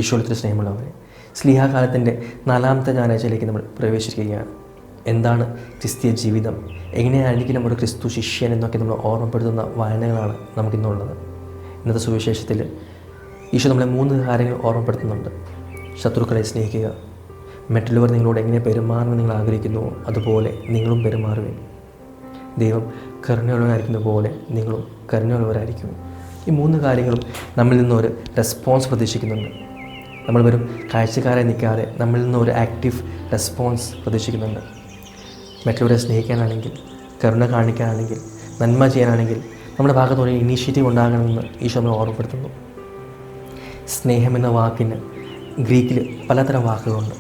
ഈശോയുടെ സ്നേഹമുള്ളവരെ, സ്ലീഹാകാലത്തിൻ്റെ 4ാമത്തെ ഞായറാഴ്ചയിലേക്ക് നമ്മൾ പ്രവേശിക്കുകയാണ്. എന്താണ് ക്രിസ്തീയ ജീവിതം, എങ്ങനെയായിരിക്കണം ഒരു ക്രിസ്തു ശിഷ്യൻ എന്നൊക്കെ നമ്മൾ ഓർമ്മപ്പെടുത്തുന്ന വായനകളാണ് നമുക്കിന്നുള്ളത്. ഇന്നത്തെ സുവിശേഷത്തിൽ ഈശോ നമ്മളെ 3 കാര്യങ്ങൾ ഓർമ്മപ്പെടുത്തുന്നുണ്ട്. ശത്രുക്കളെ സ്നേഹിക്കുക, മറ്റുള്ളവർ നിങ്ങളോട് എങ്ങനെ പെരുമാറണം നിങ്ങൾ ആഗ്രഹിക്കുന്നുവോ അതുപോലെ നിങ്ങളും പെരുമാറുകയും, ദൈവം കരുണയുള്ളവരായിരിക്കുന്ന പോലെ നിങ്ങളും കരുണയുള്ളവരായിരിക്കും. ഈ 3 കാര്യങ്ങളും നമ്മളിൽ നിന്നൊരു റെസ്പോൺസ് പ്രതീക്ഷിക്കുന്നുണ്ട്. നമ്മൾ വെറും കാഴ്ചക്കാരെ നിൽക്കാതെ നമ്മളിൽ നിന്ന് ഒരു ആക്റ്റീവ് റെസ്പോൺസ് പ്രതീക്ഷിക്കുന്നുണ്ട്. മറ്റുള്ളവരെ സ്നേഹിക്കാനാണെങ്കിൽ, കരുണ കാണിക്കാനാണെങ്കിൽ, നന്മ ചെയ്യാനാണെങ്കിൽ നമ്മുടെ ഭാഗത്തൊരു ഇനീഷ്യേറ്റീവ് ഉണ്ടാകണമെന്ന് ഈശോ നമ്മളെ ഓർമ്മപ്പെടുത്തുന്നു. സ്നേഹം എന്ന വാക്കിന് ഗ്രീക്കിൽ പലതരം വാക്കുകളുണ്ട്.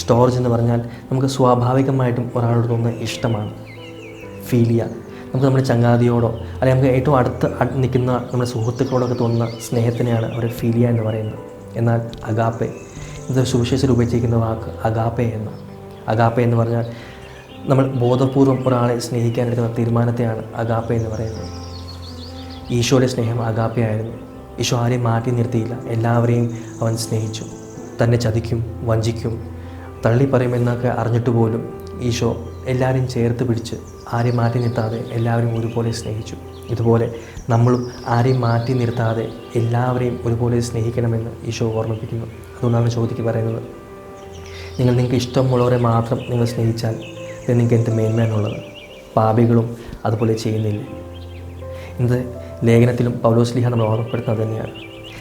സ്റ്റോർജ് എന്ന് പറഞ്ഞാൽ നമുക്ക് സ്വാഭാവികമായിട്ടും ഒരാളോട് തോന്നുന്ന ഇഷ്ടമാണ്. ഫീലിയ, നമുക്ക് നമ്മുടെ ചങ്ങാതിയോടോ അല്ലെങ്കിൽ നമുക്ക് ഏറ്റവും അടുത്ത് നിൽക്കുന്ന നമ്മുടെ സുഹൃത്തുക്കളോടൊക്കെ തോന്നുന്ന സ്നേഹത്തിനെയാണ് അവർ ഫീലിയ എന്ന് പറയുന്നത്. എന്നാൽ അഗാപ്പെ, ഇത് സുവിശേഷത്തിൽ ഉപയോഗിച്ചിരിക്കുന്ന വാക്ക് അഗാപ്പെ എന്ന് പറഞ്ഞാൽ നമ്മൾ ബോധപൂർവം ഒരാളെ സ്നേഹിക്കാനെടുക്കുന്ന തീരുമാനത്തെയാണ് അഗാപ്പെ എന്ന് പറയുന്നത്. ഈശോയുടെ സ്നേഹം അഗാപ്പെ ആയിരുന്നു. ഈശോ ആരെയും മാറ്റി നിർത്തിയില്ല, എല്ലാവരെയും അവൻ സ്നേഹിച്ചു. തന്നെ ചതിക്കും, വഞ്ചിക്കും, തള്ളിപ്പറയുമെന്നൊക്കെ അറിഞ്ഞിട്ട് പോലും ഈശോ എല്ലാവരെയും ചേർത്ത് പിടിച്ച് ആരെയും മാറ്റി നിർത്താതെ എല്ലാവരെയും ഒരുപോലെ സ്നേഹിച്ചു. ഇതുപോലെ നമ്മളും ആരെയും മാറ്റി നിർത്താതെ എല്ലാവരെയും ഒരുപോലെ സ്നേഹിക്കണമെന്ന് ഈശോ ഓർമ്മിപ്പിക്കുന്നു. അതുകൊണ്ടാണ് ചോദിക്ക് പറയുന്നത്, നിങ്ങൾക്ക് ഇഷ്ടമുള്ളവരെ മാത്രം നിങ്ങൾ സ്നേഹിച്ചാൽ നിങ്ങൾക്ക് എന്ത് മേന്മയാണുള്ളത്? പാപികളും അതുപോലെ ചെയ്യുന്നില്ലേ? ഇന്നത്തെ ലേഖനത്തിലും പൗലോസ്ലീഹ നമ്മൾ ഓർമ്മപ്പെടുത്തുന്നത് തന്നെയാണ്.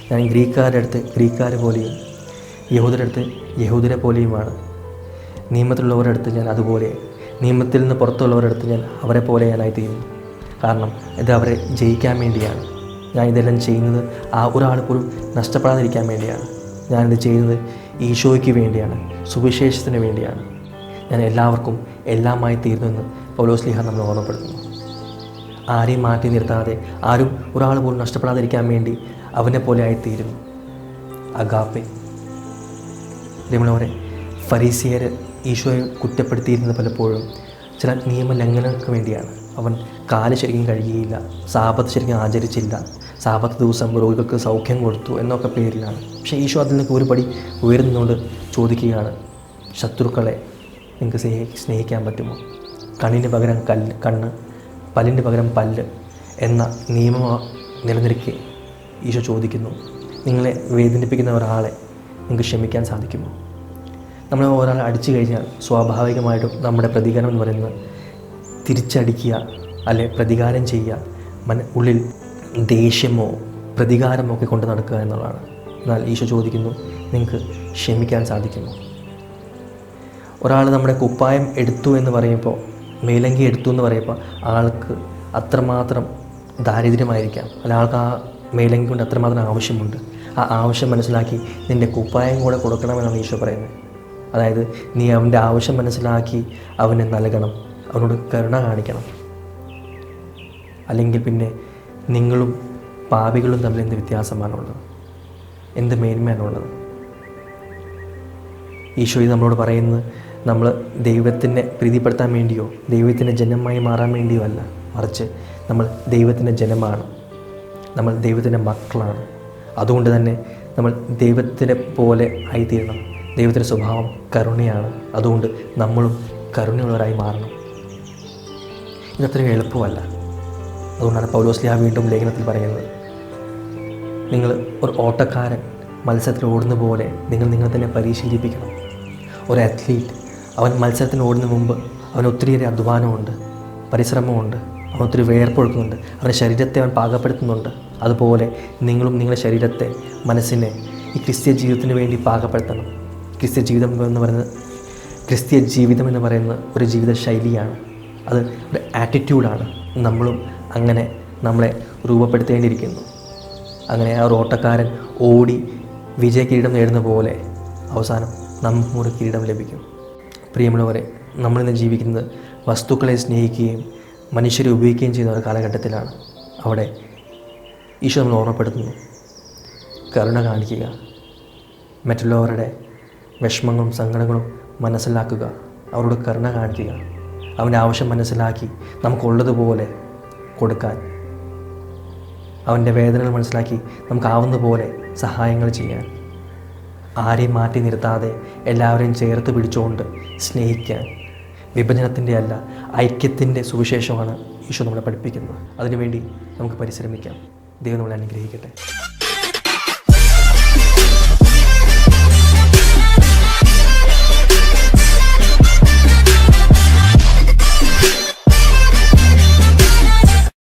ഞാൻ ഗ്രീക്കുകാരുടെ അടുത്ത് ഗ്രീക്കുകാർ പോലെയും യഹൂദരുടെ അടുത്ത് യഹൂദരെ പോലെയുമാണ്. നിയമത്തിലുള്ളവരുടെ അടുത്ത് ഞാൻ അതുപോലെ, നിയമത്തിൽ നിന്ന് പുറത്തുള്ളവരുടെ അടുത്ത് ഞാൻ അവരെ പോലെ ഞാനായിത്തീരുന്നു. കാരണം ഇത് അവരെ ജയിക്കാൻ വേണ്ടിയാണ്. ഞാൻ ഇതെല്ലാം ചെയ്യുന്നത് ആ ഒരാൾ പോലും നഷ്ടപ്പെടാതിരിക്കാൻ വേണ്ടിയാണ്. ഞാനിത് ചെയ്യുന്നത് ഈശോയ്ക്ക് വേണ്ടിയാണ്, സുവിശേഷത്തിന് വേണ്ടിയാണ്. ഞാൻ എല്ലാവർക്കും എല്ലാമായി തീർന്നുവെന്ന് പൗലോസ്ലീഹ നമ്മൾ ഓർമ്മപ്പെടുത്തുന്നു. ആരെയും മാറ്റി നിർത്താതെ, ആരും ഒരാൾ പോലും നഷ്ടപ്പെടാതിരിക്കാൻ വേണ്ടി അവനെ പോലെ ആയിത്തീരുന്നു. അഗാപ്പെ. നമ്മളവരെ ഫരീസിയർ ഈശോയെ കുറ്റപ്പെടുത്തിയിരുന്നത് പലപ്പോഴും ചില നിയമലംഘനങ്ങൾക്ക് വേണ്ടിയാണ്. അവൻ കാല് ശരിക്കും കഴുകിയില്ല, സാബത്ത് ശരിക്കും ആചരിച്ചില്ല, സാബത്ത് ദിവസം രോഗികൾക്ക് സൗഖ്യം കൊടുത്തു എന്നൊക്കെ പേരിലാണ്. പക്ഷേ ഈശോ അതിൽ നിന്നൊക്കെ ഒരുപടി ഉയർന്നുകൊണ്ട് ചോദിക്കുകയാണ്, ശത്രുക്കളെ നിങ്ങൾക്ക് സ്നേഹിക്കാൻ പറ്റുമോ? കണ്ണിന് പകരം കണ്ണ്, പല്ലിന് പകരം പല്ല് എന്ന നിയമം നിലനിൽക്കെ ഈശോ ചോദിക്കുന്നു, നിങ്ങളെ വേദനിപ്പിക്കുന്ന ഒരാളെ നിങ്ങൾക്ക് ക്ഷമിക്കാൻ സാധിക്കുമോ? നമ്മൾ ഒരാളെ അടിച്ചു കഴിഞ്ഞാൽ സ്വാഭാവികമായിട്ടും നമ്മുടെ പ്രതികരണം എന്ന് പറയുന്നത് തിരിച്ചടിക്കുക, അല്ലെ പ്രതികാരം ചെയ്യുക, ഉള്ളിൽ ദേഷ്യമോ പ്രതികാരമോ ഒക്കെ കൊണ്ട് നടക്കുക എന്നുള്ളതാണ്. എന്നാൽ ഈശോ ചോദിക്കുന്നു, നിങ്ങൾക്ക് ക്ഷമിക്കാൻ സാധിക്കുമോ? ഒരാൾ നമ്മുടെ കുപ്പായം എടുത്തു എന്ന് പറയുമ്പോൾ, മേലങ്കി എടുത്തു എന്ന് പറയുമ്പോൾ ആൾക്ക് അത്രമാത്രം ദാരിദ്ര്യമായിരിക്കാം, അല്ല ആൾക്ക് ആ മേലങ്കി കൊണ്ട് അത്രമാത്രം ആവശ്യമുണ്ട്. ആ ആവശ്യം മനസ്സിലാക്കി നിൻ്റെ കുപ്പായം കൂടെ കൊടുക്കണമെന്നാണ് ഈശോ പറയുന്നത്. അതായത് നീ അവൻ്റെ ആവശ്യം മനസ്സിലാക്കി അവനെ നൽകണം, അവനോട് കരുണ കാണിക്കണം. അല്ലെങ്കിൽ പിന്നെ നിങ്ങളും പാപികളും തമ്മിൽ എന്ത് വ്യത്യാസമാണുള്ളത്? എന്ത് മേന്മയാണുള്ളത്? ഈശോ ഇത് നമ്മളോട് പറയുന്നത് നമ്മൾ ദൈവത്തിനെ പ്രീതിപ്പെടുത്താൻ വേണ്ടിയോ ദൈവത്തിൻ്റെ ജനമായി മാറാൻ വേണ്ടിയോ അല്ല, മറിച്ച് നമ്മൾ ദൈവത്തിൻ്റെ ജനമാണ്, നമ്മൾ ദൈവത്തിൻ്റെ മക്കളാണ്. അതുകൊണ്ട് തന്നെ നമ്മൾ ദൈവത്തിനെ പോലെ ആയിത്തീരണം. ദൈവത്തിൻ്റെ സ്വഭാവം കരുണയാണ്, അതുകൊണ്ട് നമ്മളും കരുണയുള്ളവരായി മാറണം. ഇതത്രയും എളുപ്പമല്ല. അതുകൊണ്ടാണ് പൗലോസ്ലീഹ വീണ്ടും ലേഖനത്തിൽ പറയുന്നത്, നിങ്ങൾ ഒരു ഓട്ടക്കാരൻ മത്സരത്തിൽ ഓടുന്ന പോലെ നിങ്ങൾ തന്നെ പരിശീലിപ്പിക്കണം. ഒരു അത്ലീറ്റ് അവൻ മത്സരത്തിന് ഓടുന്ന മുമ്പ് അവന് ഒത്തിരിയേറെ അധ്വാനമുണ്ട്, പരിശ്രമമുണ്ട്, അവൻ ഒത്തിരി വേർപ്പൊഴുക്കുന്നുണ്ട്, അവൻ്റെ ശരീരത്തെ അവൻ പാകപ്പെടുത്തുന്നുണ്ട്. അതുപോലെ നിങ്ങളും നിങ്ങളുടെ ശരീരത്തെ, മനസ്സിനെ ഈ ക്രിസ്തീയ ജീവിതത്തിന് വേണ്ടി പാകപ്പെടുത്തണം. ക്രിസ്തീയ ജീവിതം എന്ന് പറയുന്നത് ഒരു ജീവിത ശൈലിയാണ്, അത് ഒരു ആറ്റിറ്റ്യൂഡാണ്. നമ്മളും അങ്ങനെ നമ്മളെ രൂപപ്പെടുത്തേണ്ടിയിരിക്കുന്നു. അങ്ങനെ ആ ഒരു ഓട്ടക്കാരൻ ഓടി വിജയ കിരീടം നേടുന്ന പോലെ അവസാനം നമുക്കൊരു കിരീടം ലഭിക്കും. പ്രിയമുള്ളവരെ, നമ്മളിന്ന് ജീവിക്കുന്നത് വസ്തുക്കളെ സ്നേഹിക്കുകയും മനുഷ്യരെ ഉപയോഗിക്കുകയും ചെയ്യുന്ന ഒരു കാലഘട്ടത്തിലാണ്. അവിടെ ഈശോ നമ്മൾ ഓർമ്മപ്പെടുത്തുന്നു, കരുണ കാണിക്കുക, മറ്റുള്ളവരുടെ വിഷമങ്ങളും സങ്കടങ്ങളും മനസ്സിലാക്കുക, അവരോട് കരുണ കാണിക്കുക, അവൻ്റെ ആവശ്യം മനസ്സിലാക്കി നമുക്കുള്ളതുപോലെ കൊടുക്കാൻ അവൻ്റെ വേദനകൾ മനസ്സിലാക്കി നമുക്കാവുന്ന പോലെ സഹായങ്ങൾ ചെയ്യാൻ, ആരെയും മാറ്റി നിർത്താതെ എല്ലാവരെയും ചേർത്ത് പിടിച്ചുകൊണ്ട് സ്നേഹിക്കാൻ, വിഭജനത്തിൻ്റെ അല്ല ഐക്യത്തിൻ്റെ സുവിശേഷമാണ് ഈശോ നമ്മളെ പഠിപ്പിക്കുന്നത്. അതിനുവേണ്ടി നമുക്ക് പരിശ്രമിക്കാം. ദൈവം നമ്മളെ അനുഗ്രഹിക്കട്ടെ.